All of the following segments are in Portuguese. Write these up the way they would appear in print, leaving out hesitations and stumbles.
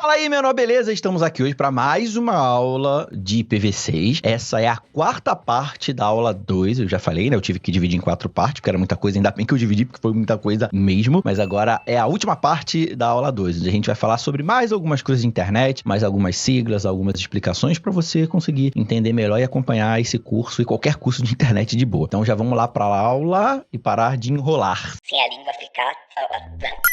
Fala aí, menor, beleza? Estamos aqui hoje para mais uma aula de IPv6. Essa é a quarta parte da aula 2. Eu já falei, né? Eu tive que dividir em 4 partes, porque era muita coisa. Ainda bem que eu dividi, porque foi muita coisa mesmo. Mas agora é a última parte da aula 2, onde a gente vai falar sobre mais algumas coisas de internet, mais algumas siglas, algumas explicações para você conseguir entender melhor e acompanhar esse curso e qualquer curso de internet de boa. Então já vamos lá para a aula e parar de enrolar. Sem a língua ficar falando.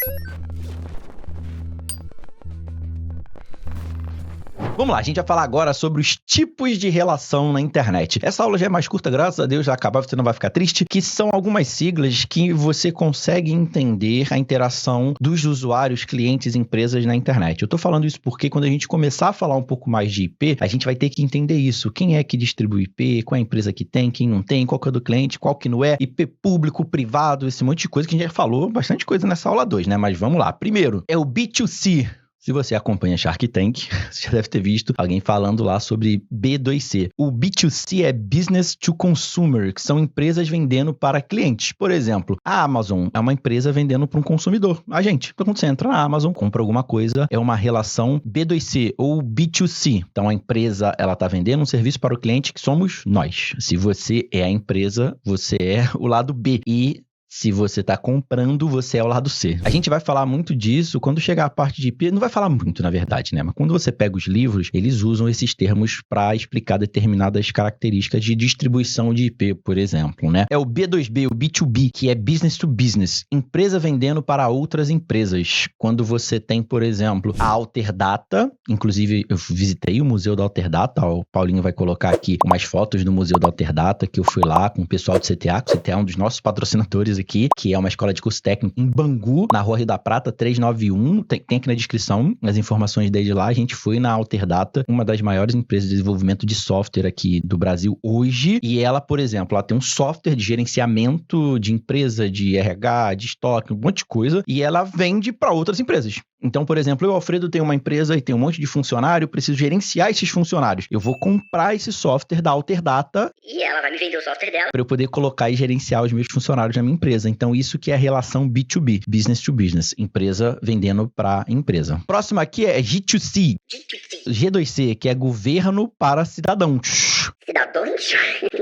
Vamos lá, a gente vai falar agora sobre os tipos de relação na internet. Essa aula já é mais curta, graças a Deus, já acabar, você não vai ficar triste, que são algumas siglas que você consegue entender a interação dos usuários, clientes, empresas na internet. Eu tô falando isso porque quando a gente começar a falar um pouco mais de IP, a gente vai ter que entender isso. Quem é que distribui IP, qual é a empresa que tem, quem não tem, qual que é do cliente, qual que não é, IP público, privado, esse monte de coisa que a gente já falou bastante coisa nessa aula 2, né? Mas vamos lá. Primeiro, é o B2C. Se você acompanha Shark Tank, você já deve ter visto alguém falando lá sobre B2C. O B2C é Business to Consumer, que são empresas vendendo para clientes. Por exemplo, a Amazon é uma empresa vendendo para um consumidor. A gente, quando você entra na Amazon, compra alguma coisa, é uma relação B2C ou B2C. Então, a empresa, ela está vendendo um serviço para o cliente, que somos nós. Se você é a empresa, você é o lado B. E se você está comprando, você é o lado C. A gente vai falar muito disso quando chegar a parte de IP. Não vai falar muito, na verdade, né? Mas quando você pega os livros, eles usam esses termos para explicar determinadas características de distribuição de IP, por exemplo, né? É o B2B, o B2B, que é Business to Business. Empresa vendendo para outras empresas. Quando você tem, por exemplo, a Alterdata. Inclusive, eu visitei o Museu da Alterdata. O Paulinho vai colocar aqui umas fotos do Museu da Alterdata, que eu fui lá com o pessoal do CTA. O CTA é um dos nossos patrocinadores aqui, que é uma escola de curso técnico em Bangu, na Rua Rio da Prata, 391. Tem aqui na descrição as informações desde lá. A gente foi na Alterdata, uma das maiores empresas de desenvolvimento de software aqui do Brasil hoje. E ela, por exemplo, ela tem um software de gerenciamento de empresa, de RH, de estoque, um monte de coisa. E ela vende para outras empresas. Então, por exemplo, eu, Alfredo, tenho uma empresa e tenho um monte de funcionário, preciso gerenciar esses funcionários. Eu vou comprar esse software da Alterdata E ela vai me vender o software dela. para eu poder colocar e gerenciar os meus funcionários na minha empresa. Então, isso que é a relação B2B, Business to Business, empresa vendendo para empresa. Próximo aqui é G2C, G2C, que é governo para cidadãos. Cidadãos?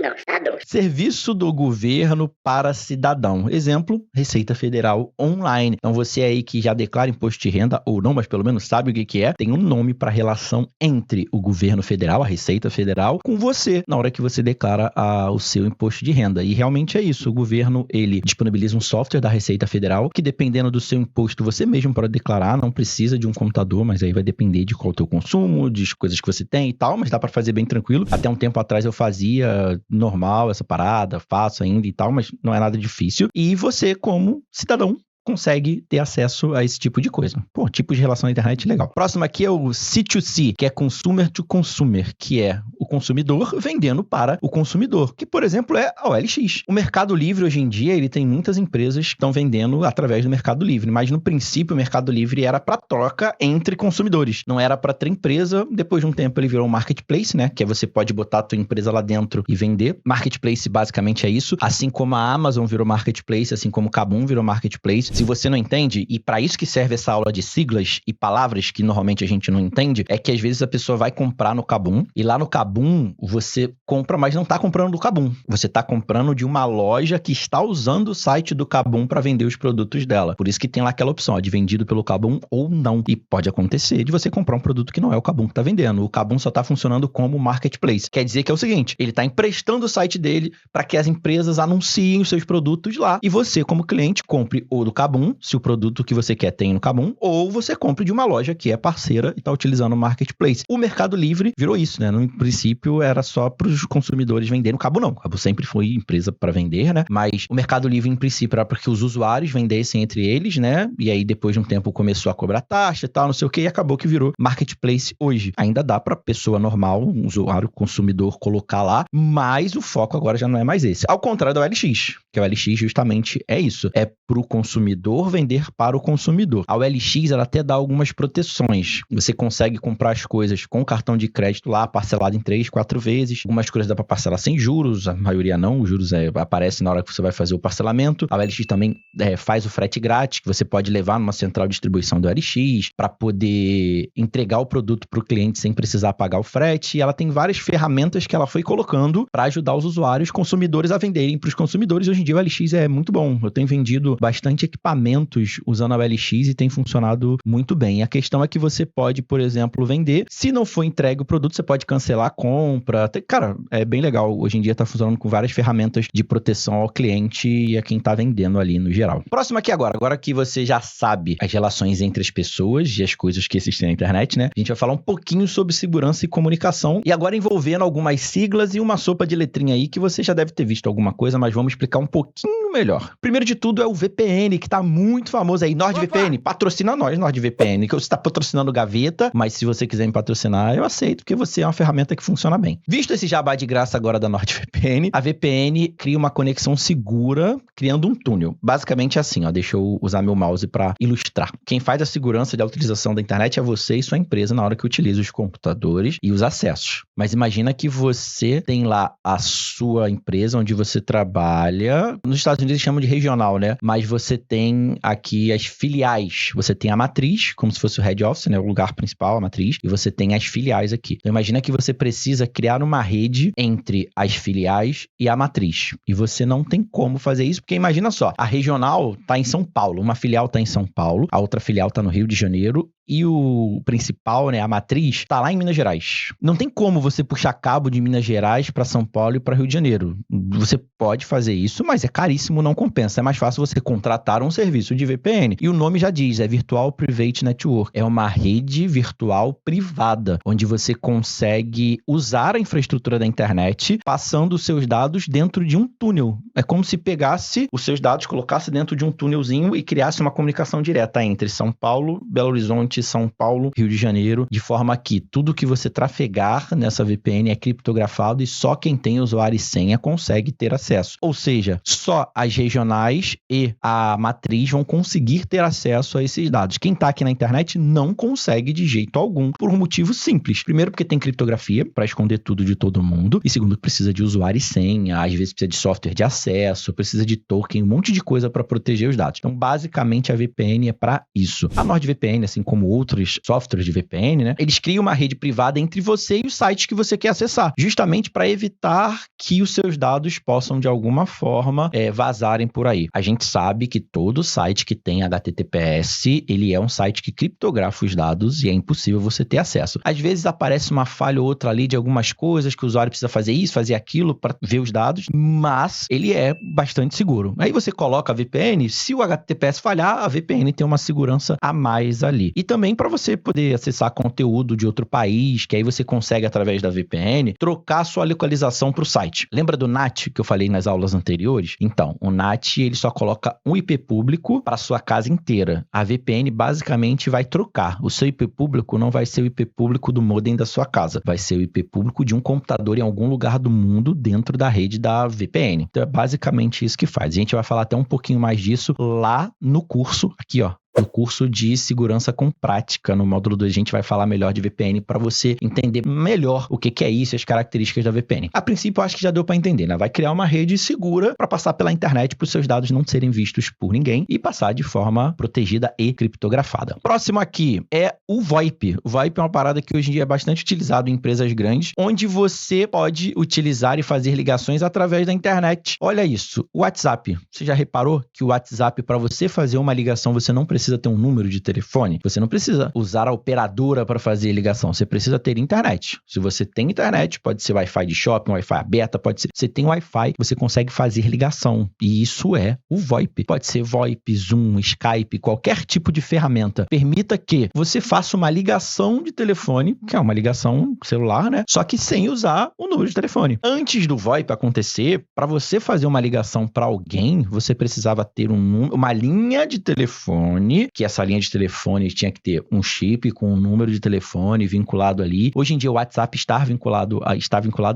Não, cidadãos. Serviço do governo para cidadão. Exemplo, Receita Federal Online. Então, você aí que já declara imposto de renda, ou não, mas pelo menos sabe o que é, tem um nome para a relação entre o governo federal, a Receita Federal, com você, na hora que você declara o seu imposto de renda. E realmente é isso. O governo, ele disponibiliza um software da Receita Federal, que dependendo do seu imposto, você mesmo pode declarar, não precisa de um computador, mas aí vai depender de qual é o teu consumo, de coisas que você tem e tal, mas dá para fazer bem tranquilo. Até um tempo atrás eu fazia normal essa parada, faço ainda e tal, mas não é nada difícil. E você, como cidadão, consegue ter acesso a esse tipo de coisa. Pô, tipo de relação à internet legal. Próximo aqui é o C2C, que é Consumer to Consumer, que é o consumidor vendendo para o consumidor, que, por exemplo, é a OLX. O Mercado Livre, hoje em dia, ele tem muitas empresas que estão vendendo através do Mercado Livre, mas no princípio o Mercado Livre era para troca entre consumidores, não era para ter empresa. Depois de um tempo ele virou um marketplace, né, que é você pode botar a tua empresa lá dentro e vender. Marketplace basicamente é isso, assim como a Amazon virou marketplace, assim como o Kabum virou marketplace. Se você não entende, e para isso que serve essa aula de siglas e palavras que normalmente a gente não entende, é que às vezes a pessoa vai comprar no Kabum, e lá no Kabum você compra, mas não está comprando do Kabum. Você está comprando de uma loja que está usando o site do Kabum para vender os produtos dela. Por isso que tem lá aquela opção, ó, de vendido pelo Kabum ou não. E pode acontecer de você comprar um produto que não é o Kabum que está vendendo. O Kabum só está funcionando como marketplace. Quer dizer que é o seguinte, ele está emprestando o site dele para que as empresas anunciem os seus produtos lá, e você, como cliente, compre ou do Kabum, se o produto que você quer tem no Kabum, ou você compre de uma loja que é parceira e está utilizando o marketplace. O Mercado Livre virou isso, né? No princípio era só para os consumidores venderem. O Kabum não. O Kabum sempre foi empresa para vender, né? Mas o Mercado Livre, em princípio, era para que os usuários vendessem entre eles, né? E aí, depois de um tempo, começou a cobrar taxa e tal, não sei o que, e acabou que virou marketplace hoje. Ainda dá para pessoa normal, um usuário, consumidor, colocar lá, mas o foco agora já não é mais esse. Ao contrário da OLX, que a OLX justamente é isso. É para o consumidor consumidor vender para o consumidor. A OLX, ela até dá algumas proteções. Você consegue comprar as coisas com cartão de crédito lá, parcelado em 3, 4 vezes. Algumas coisas dá para parcelar sem juros, a maioria não. Os juros aparecem na hora que você vai fazer o parcelamento. A OLX também faz o frete grátis, que você pode levar numa central de distribuição do OLX para poder entregar o produto para o cliente sem precisar pagar o frete. E ela tem várias ferramentas que ela foi colocando para ajudar os usuários, consumidores, a venderem para os consumidores. Hoje em dia o OLX é muito bom. Eu tenho vendido bastante equipamentos usando a OLX e tem funcionado muito bem. A questão é que você pode, por exemplo, vender. Se não for entregue o produto, você pode cancelar a compra. Cara, é bem legal. Hoje em dia está funcionando com várias ferramentas de proteção ao cliente e a quem está vendendo ali no geral. Próximo aqui agora que você já sabe as relações entre as pessoas e as coisas que existem na internet, né? A gente vai falar um pouquinho sobre segurança e comunicação e agora envolvendo algumas siglas e uma sopa de letrinha aí que você já deve ter visto alguma coisa, mas vamos explicar um pouquinho melhor. Primeiro de tudo é o VPN, que tá muito famoso aí. NordVPN, patrocina nós, NordVPN, que você está patrocinando Gaveta, mas se você quiser me patrocinar, eu aceito, porque você é uma ferramenta que funciona bem. Visto esse jabá de graça agora da NordVPN, a VPN cria uma conexão segura, criando um túnel. Basicamente é assim, ó, deixa eu usar meu mouse para ilustrar. Quem faz a segurança da utilização da internet é você e sua empresa na hora que utiliza os computadores e os acessos. Mas imagina que você tem lá a sua empresa onde você trabalha. Nos Estados Unidos eles chamam de regional, né? Mas você tem aqui as filiais. Você tem a matriz, como se fosse o head office, né? O lugar principal, a matriz. E você tem as filiais aqui. Então imagina que você precisa criar uma rede entre as filiais e a matriz. E você não tem como fazer isso, porque imagina só, a regional tá em São Paulo, uma filial tá em São Paulo, a outra filial tá no Rio de Janeiro e o principal, né, a matriz, tá lá em Minas Gerais. Não tem como você puxar cabo de Minas Gerais para São Paulo e para Rio de Janeiro. Você pode fazer isso, mas é caríssimo, não compensa. É mais fácil você contratar um serviço de VPN. E o nome já diz, é Virtual Private Network. É uma rede virtual privada, onde você consegue usar a infraestrutura da internet, passando os seus dados dentro de um túnel. É como se pegasse os seus dados, colocasse dentro de um túnelzinho e criasse uma comunicação direta entre São Paulo, Belo Horizonte, São Paulo, Rio de Janeiro, de forma que tudo que você trafegar nessa VPN é criptografado e só quem tem usuário e senha consegue ter acesso. Ou seja, só as regionais e a matriz vão conseguir ter acesso a esses dados. Quem está aqui na internet não consegue de jeito algum, por um motivo simples. Primeiro, porque tem criptografia para esconder tudo de todo mundo. E segundo, precisa de usuário e senha, às vezes precisa de software de acesso, precisa de token, um monte de coisa para proteger os dados. Então, basicamente, a VPN é para isso. A NordVPN, assim como outros softwares de VPN, né? Eles criam uma rede privada entre você e os sites que você quer acessar, justamente para evitar que os seus dados possam, de alguma forma, vazarem por aí. A gente sabe que todo site que tem HTTPS, ele é um site que criptografa os dados e é impossível você ter acesso. Às vezes aparece uma falha ou outra ali de algumas coisas que o usuário precisa fazer isso, fazer aquilo para ver os dados, mas ele é bastante seguro. Aí você coloca a VPN, se o HTTPS falhar, a VPN tem uma segurança a mais ali. E também para você poder acessar conteúdo de outro país, que aí você consegue, através da VPN, trocar sua localização para o site. Lembra do NAT que eu falei nas aulas anteriores? Então, o NAT ele só coloca um IP público para sua casa inteira. A VPN basicamente vai trocar. O seu IP público não vai ser o IP público do modem da sua casa, vai ser o IP público de um computador em algum lugar do mundo dentro da rede da VPN. Então é basicamente isso que faz. A gente vai falar até um pouquinho mais disso lá no curso, aqui ó, no curso de segurança com prática. No módulo 2 a gente vai falar melhor de VPN para você entender melhor o que é isso e as características da VPN. A princípio, eu acho que já deu para entender, né? Vai criar uma rede segura para passar pela internet para os seus dados não serem vistos por ninguém e passar de forma protegida e criptografada. Próximo aqui é o VoIP. O VoIP é uma parada que hoje em dia é bastante utilizado em empresas grandes, onde você pode utilizar e fazer ligações através da internet. Olha isso, o WhatsApp. Você já reparou que o WhatsApp, para você fazer uma ligação, você não precisa ter um número de telefone? Você não precisa usar a operadora para fazer ligação. Você precisa ter internet. Se você tem internet, pode ser Wi-Fi de shopping, Wi-Fi aberta, pode ser... Você tem Wi-Fi, você consegue fazer ligação. E isso é o VoIP. Pode ser VoIP, Zoom, Skype, qualquer tipo de ferramenta. Permita que você faça uma ligação de telefone, que é uma ligação celular, né? Só que sem usar o número de telefone. Antes do VoIP acontecer, para você fazer uma ligação para alguém, você precisava ter uma linha de telefone telefone, que essa linha de telefone tinha que ter um chip com um número de telefone vinculado ali. Hoje em dia o WhatsApp está vinculado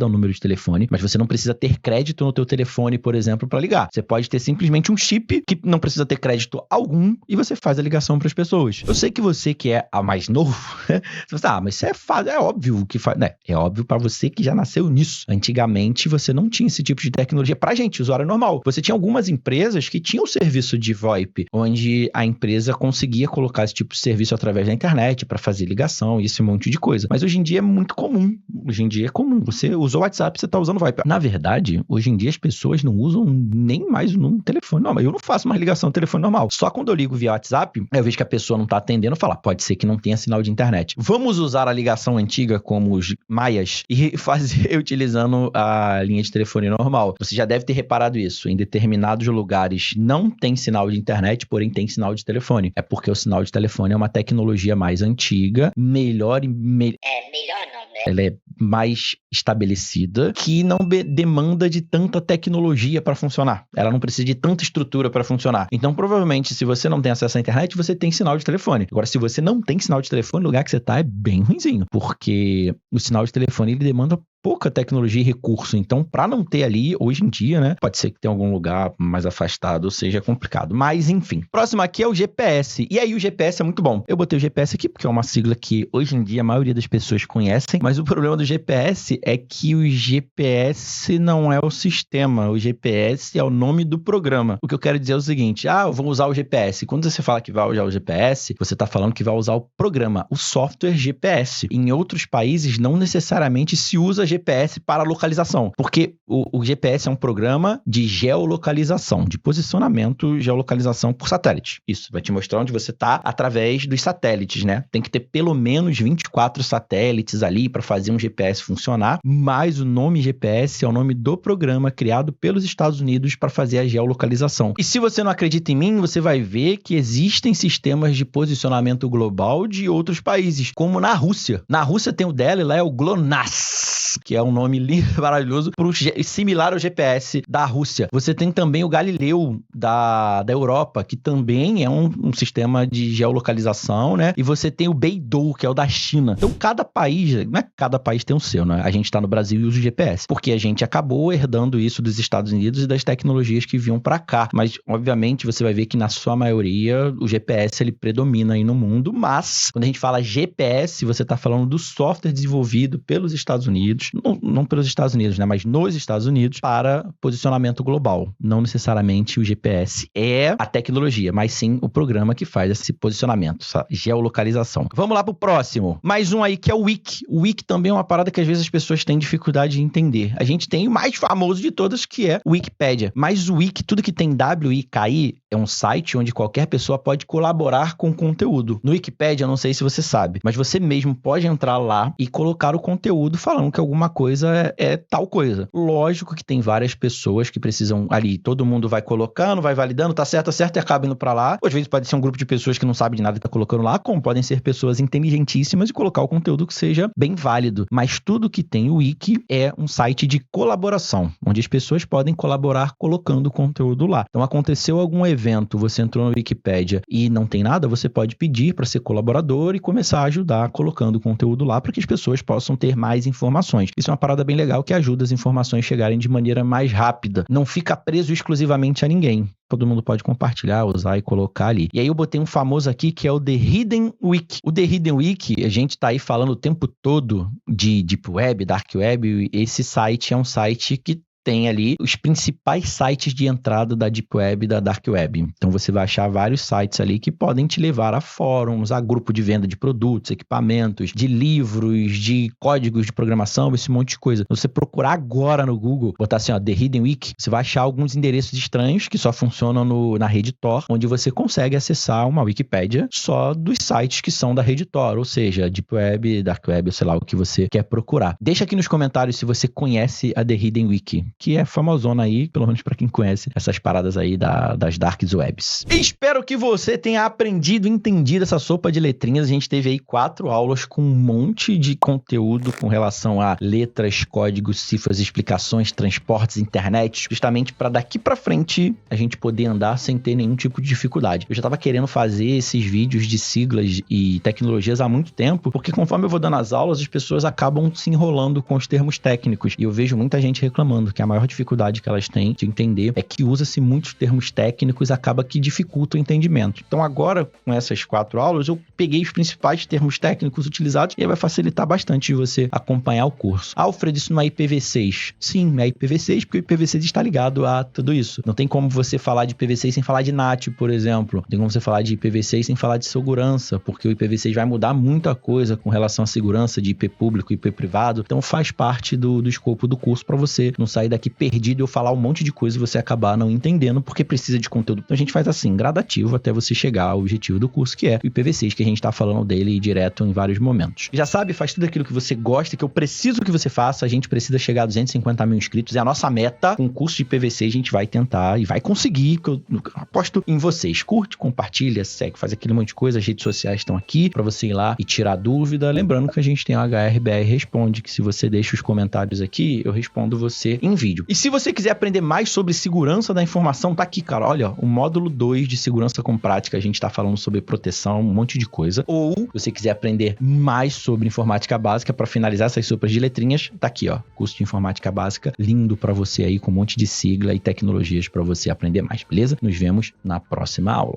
ao número de telefone, mas você não precisa ter crédito no teu telefone, por exemplo, para ligar. Você pode ter simplesmente um chip que não precisa ter crédito algum e você faz a ligação para as pessoas. Eu sei que você que é a mais novo, você fala, mas isso é fácil, é óbvio que faz. É óbvio para você que já nasceu nisso. Antigamente você não tinha esse tipo de tecnologia pra gente, usuário normal. Você tinha algumas empresas que tinham serviço de VoIP, onde a empresa conseguia colocar esse tipo de serviço através da internet para fazer ligação e esse monte de coisa. Mas hoje em dia é muito comum. Hoje em dia é comum. Você usou o WhatsApp, você tá usando o VoIP. Na verdade, hoje em dia as pessoas não usam nem mais um telefone normal. Eu não faço mais ligação no telefone normal. Só quando eu ligo via WhatsApp, eu vejo que a pessoa não tá atendendo, eu falo, pode ser que não tenha sinal de internet. Vamos usar a ligação antiga como os maias e fazer utilizando a linha de telefone normal. Você já deve ter reparado isso. Em determinados lugares não tem sinal de internet, porém tem sinal de telefone. É porque o sinal de telefone é uma tecnologia mais antiga, melhor não, né? Ela é mais estabelecida, que não demanda de tanta tecnologia para funcionar. Ela não precisa de tanta estrutura para funcionar. Então, provavelmente, se você não tem acesso à internet, você tem sinal de telefone. Agora, se você não tem sinal de telefone, o lugar que você tá é bem ruinzinho, porque o sinal de telefone, ele demanda pouca tecnologia e recurso. Então, para não ter ali, hoje em dia, né? Pode ser que tenha algum lugar mais afastado, seja complicado. Mas, enfim. Próximo aqui é o GPS. E aí, o GPS é muito bom. Eu botei o GPS aqui porque é uma sigla que, hoje em dia, a maioria das pessoas conhecem. Mas o problema do GPS é que o GPS não é o sistema. O GPS é o nome do programa. O que eu quero dizer é o seguinte. Eu vou usar o GPS. Quando você fala que vai usar o GPS, você está falando que vai usar o programa, o software GPS. Em outros países, não necessariamente se usa GPS para localização, porque o GPS é um programa de geolocalização, de posicionamento, geolocalização por satélite. Isso, vai te mostrar onde você está através dos satélites, né? Tem que ter pelo menos 24 satélites ali para fazer um GPS funcionar, mas o nome GPS é o nome do programa criado pelos Estados Unidos para fazer a geolocalização. E se você não acredita em mim, você vai ver que existem sistemas de posicionamento global de outros países, como na Rússia. Na Rússia tem o dela e lá é o GLONASS, que é um nome lindo, maravilhoso, similar ao GPS da Rússia. Você tem também o Galileu da Europa, que também é um sistema de geolocalização, né? E você tem o Beidou, que é o da China. Então, cada país, não é que cada país tem o seu, né? A gente tá no Brasil e usa o GPS, porque a gente acabou herdando isso dos Estados Unidos e das tecnologias que vinham pra cá. Mas, obviamente, você vai ver que na sua maioria, o GPS, ele predomina aí no mundo, mas, quando a gente fala GPS, você tá falando do software desenvolvido pelos Estados Unidos, não pelos Estados Unidos, né, mas nos Estados Unidos, para posicionamento global. Não necessariamente o GPS é a tecnologia, mas sim o programa que faz esse posicionamento, essa geolocalização. Vamos lá pro próximo. Mais um aí que é o Wiki. O Wiki também é uma parada que às vezes as pessoas têm dificuldade de entender. A gente tem o mais famoso de todas, que é o Wikipédia. Mas o Wiki, tudo que tem WIKI, é um site onde qualquer pessoa pode colaborar com o conteúdo. No Wikipédia, eu não sei se você sabe, mas você mesmo pode entrar lá e colocar o conteúdo falando que alguma coisa é tal coisa. Lógico que tem várias pessoas que precisam ali, todo mundo vai colocando, vai validando, tá certo e acaba indo pra lá. Ou às vezes pode ser um grupo de pessoas que não sabe de nada e tá colocando lá, como podem ser pessoas inteligentíssimas e colocar o conteúdo que seja bem válido. Mas tudo que tem o Wiki é um site de colaboração, onde as pessoas podem colaborar colocando o conteúdo lá. Então, aconteceu algum evento, você entrou no Wikipédia e não tem nada, você pode pedir para ser colaborador e começar a ajudar colocando o conteúdo lá para que as pessoas possam ter mais informações. Isso é uma parada bem legal que ajuda as informações a chegarem de maneira mais rápida. Não fica preso exclusivamente a ninguém. Todo mundo pode compartilhar, usar e colocar ali. E aí eu botei um famoso aqui que é o The Hidden Wiki. O The Hidden Wiki, a gente tá aí falando o tempo todo de Deep Web, Dark Web. Esse site é um site que tem ali os principais sites de entrada da Deep Web e da Dark Web. Então você vai achar vários sites ali que podem te levar a fóruns, a grupo de venda de produtos, equipamentos, de livros, de códigos de programação, esse monte de coisa. Se você procurar agora no Google, botar assim, The Hidden Wiki, você vai achar alguns endereços estranhos que só funcionam na rede Tor, onde você consegue acessar uma Wikipédia só dos sites que são da rede Tor, ou seja, Deep Web, Dark Web, sei lá, o que você quer procurar. Deixa aqui nos comentários se você conhece a The Hidden Wiki. que é famosona aí, pelo menos pra quem conhece essas paradas aí das dark webs. Espero que você tenha aprendido e entendido essa sopa de letrinhas. A gente teve aí 4 aulas com um monte de conteúdo com relação a letras, códigos, cifras, explicações, transportes, internet, justamente para daqui para frente a gente poder andar sem ter nenhum tipo de dificuldade. Eu já tava querendo fazer esses vídeos de siglas e tecnologias há muito tempo, porque conforme eu vou dando as aulas, as pessoas acabam se enrolando com os termos técnicos. E eu vejo muita gente reclamando que a maior dificuldade que elas têm de entender é que usa-se muitos termos técnicos, acaba que dificulta o entendimento. Então agora, com essas 4 aulas, eu peguei os principais termos técnicos utilizados e aí vai facilitar bastante de você acompanhar o curso. Alfred, isso não é IPv6? Sim, é IPv6 porque o IPv6 está ligado a tudo isso. Não tem como você falar de IPv6 sem falar de NAT, por exemplo. Não tem como você falar de IPv6 sem falar de segurança, porque o IPv6 vai mudar muita coisa com relação à segurança de IP público e IP privado. Então faz parte do escopo do curso para você não sair daqui perdido e eu falar um monte de coisa e você acabar não entendendo porque precisa de conteúdo. Então a gente faz assim, gradativo até você chegar ao objetivo do curso, que é o IPv6, que a gente tá falando dele direto em vários momentos. Já sabe, faz tudo aquilo que você gosta, que eu preciso que você faça. A gente precisa chegar a 250 mil inscritos. É a nossa meta. Com o curso de IPv6 a gente vai tentar e vai conseguir, porque eu aposto em vocês. Curte, compartilha, segue, faz aquele monte de coisa. As redes sociais estão aqui para você ir lá e tirar dúvida. Lembrando que a gente tem o HRBR Responde, que se você deixa os comentários aqui, eu respondo você em vídeo. E se você quiser aprender mais sobre segurança da informação, tá aqui, cara. Olha, o módulo 2 de segurança com prática, a gente tá falando sobre proteção, um monte de coisa. Ou, se você quiser aprender mais sobre informática básica, para finalizar essas sopas de letrinhas, tá aqui, ó, curso de informática básica, lindo para você aí, com um monte de sigla e tecnologias para você aprender mais, beleza? Nos vemos na próxima aula.